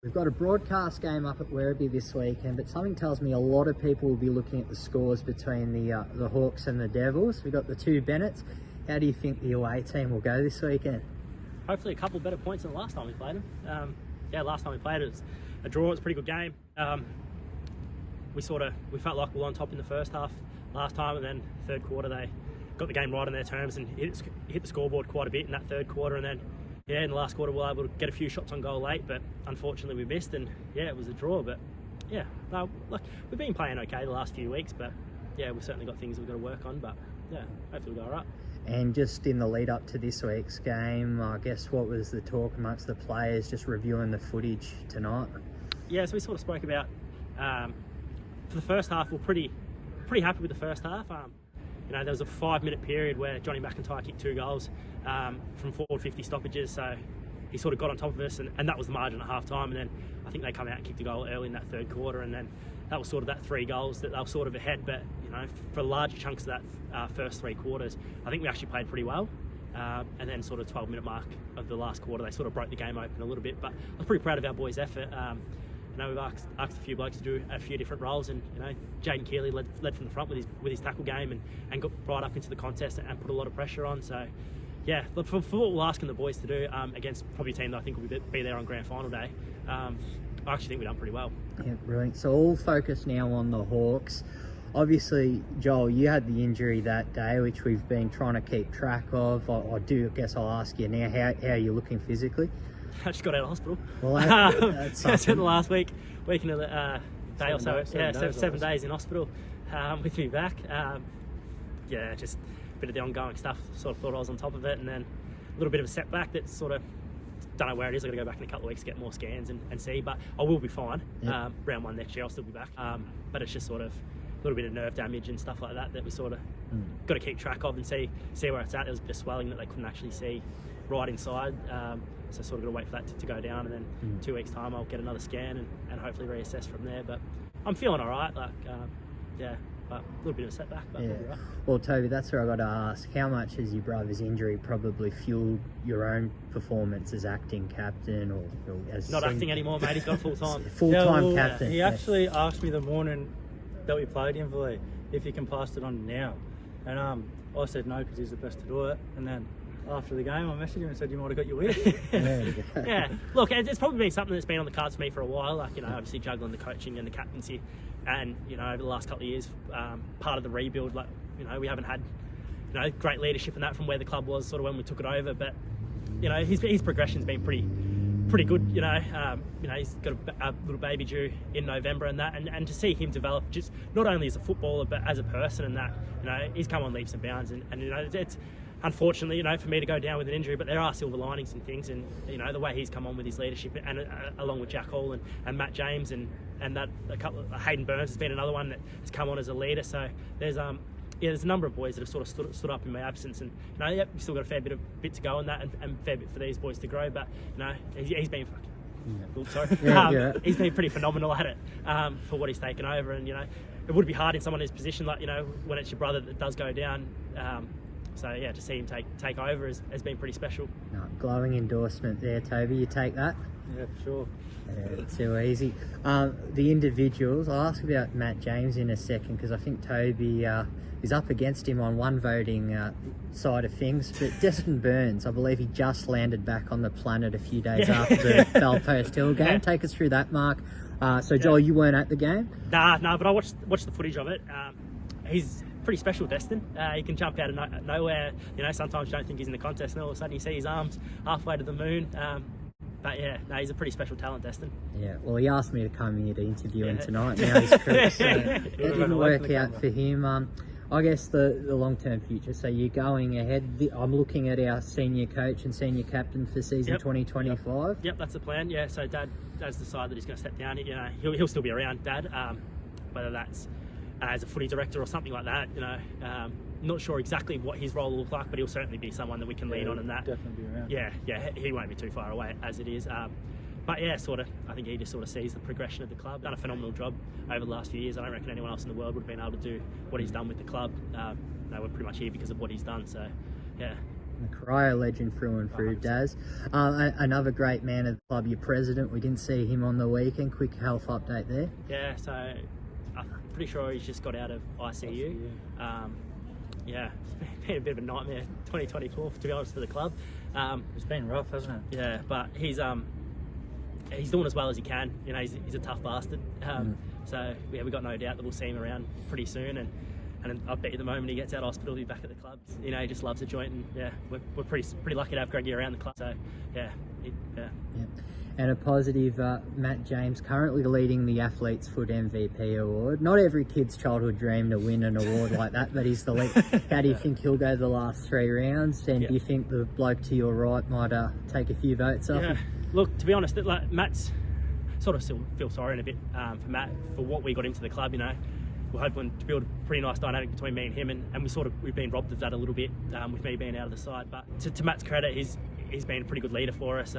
We've got a broadcast game up at Werribee this weekend, but something tells me a lot of people will be looking at the scores between the Hawks and the Devils. We've got the two Bennetts. How do you think the away team will go this weekend? Hopefully a couple better points than the last time we played them. Last time we played it was a draw. It was a pretty good game. We felt like we were on top in the first half last time, and then third quarter they got the game right on their terms and hit the scoreboard quite a bit in that third quarter, and then in the last quarter we were able to get a few shots on goal late, but unfortunately we missed, and it was a draw. But we've been playing okay the last few weeks, but we've certainly got things we've got to work on, but hopefully we'll go all right. And just in the lead up to this week's game, I guess what was the talk amongst the players just reviewing the footage tonight? Yeah, so we sort of spoke about for the first half, we're pretty happy with the first half. There was a 5-minute period where Johnny McIntyre kicked 2 goals from forward 50 stoppages, so he sort of got on top of us, and that was the margin at half time. And then I think they come out and kicked a goal early in that third quarter, and then that was sort of that 3 goals that they were sort of ahead. But for large chunks of that first 3 quarters, I think we actually played pretty well. And then sort of 12-minute mark of the last quarter, they sort of broke the game open a little bit. But I was pretty proud of our boys' effort. We've asked a few blokes to do a few different roles, and Jaden Keeley led from the front with his tackle game and got right up into the contest and put a lot of pressure on. So look, for what we're asking the boys to do against probably a team that I think will be there on grand final day, I actually think we've done pretty well. Yeah, brilliant. So all focus now on the Hawks. Obviously, Joel, you had the injury that day, which we've been trying to keep track of. I guess I'll ask you now, how are you looking physically? I just got out of hospital. Well, that's I spent the last week in a day or so. 7 days in hospital with me back. Just a bit of the ongoing stuff. Sort of thought I was on top of it, and then a little bit of a setback that sort of don't know where it is. I've got to go back in a couple of weeks to get more scans and see, but I will be fine. Yep. Round 1 next year I'll still be back. But it's just sort of a little bit of nerve damage and stuff like that we sort of got to keep track of and see where it's at. There was a bit of swelling that they couldn't actually see right inside, so sort of got to wait for that to go down, and then 2 weeks time I'll get another scan and hopefully reassess from there. But I'm feeling all right, but a little bit of a setback, but we'll be right. Well, Toby, that's where I got to ask, how much has your brother's injury probably fueled your own performance as acting captain or as not acting anymore, mate? He's got full-time captain. He actually asked me the morning that we played Inverleigh if he can pass it on now, and I said no because he's the best to do it. And then after the game I messaged him and said you might have got your win. Look, it's probably been something that's been on the cards for me for a while, obviously juggling the coaching and the captaincy, and over the last couple of years, part of the rebuild, we haven't had great leadership in that from where the club was sort of when we took it over, but his progression's been pretty good. He's got a little baby due in November, and to see him develop just not only as a footballer but as a person, and that he's come on leaps and bounds, and it's unfortunately for me to go down with an injury, but there are silver linings and things, and the way he's come on with his leadership, and along with Jack Hall and Matt James and that a couple of, Hayden Burns has been another one that has come on as a leader. So there's a number of boys that have sort of stood up in my absence, and we've still got a fair bit to go on that, and a fair bit for these boys to grow. But he's been he's been pretty phenomenal at it for what he's taken over, and it would be hard in someone in his position, when it's your brother that does go down. To see him take over has been pretty special. No, glowing endorsement there, Toby. You take that? Yeah, for sure. Too easy. The individuals, I'll ask about Matt James in a second, because I think Toby is up against him on one voting side of things. But Destin Burns, I believe he just landed back on the planet a few days after the Belpost Hill game. Take us through that, Mark. Joel, you weren't at the game? Nah, but I watched the footage of it. He's pretty special, Destin. He can jump out of nowhere. Sometimes you don't think he's in the contest, and all of a sudden you see his arms halfway to the moon. He's a pretty special talent, Destin. Yeah, well, he asked me to come here to interview him tonight. Now he's cooked, so it didn't work out for him. I guess the long-term future. So you're going ahead. I'm looking at our senior coach and senior captain for season 2025. Yep, that's the plan. Yeah, so Dad's decided that he's going to step down. He'll still be around, Dad. Whether that's as a footy director or something like that, not sure exactly what his role will look like, but he'll certainly be someone that we can lean on, and that definitely be around. Yeah, he won't be too far away as it is. But I think he just sort of sees the progression of the club. Done a phenomenal job over the last few years. I don't reckon anyone else in the world would have been able to do what he's done with the club. We're pretty much here because of what he's done. So The Corio legend through and through, 100%. Daz. Another great man of the club, your president. We didn't see him on the weekend. Quick health update there. Yeah, so I'm pretty sure he's just got out of ICU. Yeah, it's been a bit of a nightmare 2024, to be honest, for the club. It's been rough, hasn't it? Yeah, but he's doing as well as he can. You know, he's a tough bastard. So yeah, we've got no doubt that we'll see him around pretty soon. And I bet you the moment he gets out of hospital, he'll be back at the club. You know, he just loves a joint, and yeah, we're pretty lucky to have Greggy around the club. So yeah. And a positive, Matt James currently leading the Athletes Foot MVP award. Not every kid's childhood dream to win an award like that, but he's the lead. How do you think he'll go the last 3 rounds? And do you think the bloke to your right might take a few votes off? Yeah, look, to be honest, like Matt's sort of still feel sorry in a bit for Matt for what we got into the club. You know, we're hoping to build a pretty nice dynamic between me and him, and we've been robbed of that a little bit with me being out of the side. But to Matt's credit, he's been a pretty good leader for us.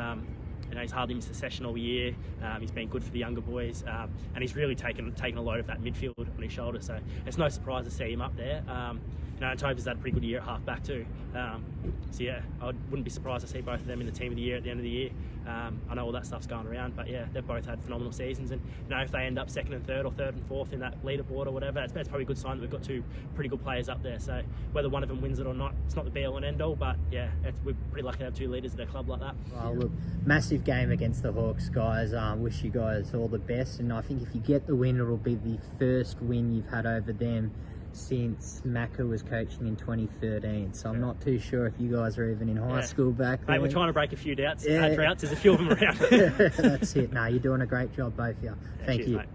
You know, he's hardly missed a session all year. He's been good for the younger boys, and he's really taken a load of that midfield on his shoulders. So it's no surprise to see him up there. You know, and Toby's had a pretty good year at half back too. So yeah, I wouldn't be surprised to see both of them in the team of the year at the end of the year. I know all that stuff's going around, but yeah, they've both had phenomenal seasons. And you know, if they end up 2nd and 3rd or 3rd and 4th in that leaderboard or whatever, it's probably a good sign that we've got 2 pretty good players up there. So whether one of them wins it or not, it's not the be all and end all. But yeah, we're pretty lucky to have 2 leaders at a club like that. Well, look, massive game against the Hawks, guys. Wish you guys all the best, and I think if you get the win, it'll be the first win you've had over them since Macca was coaching in 2013. So I'm not too sure if you guys are even in high school back then. Mate, we're trying to break a few droughts. There's a few of them around. That's it. No, you're doing a great job, both of you. Thank you. Mate.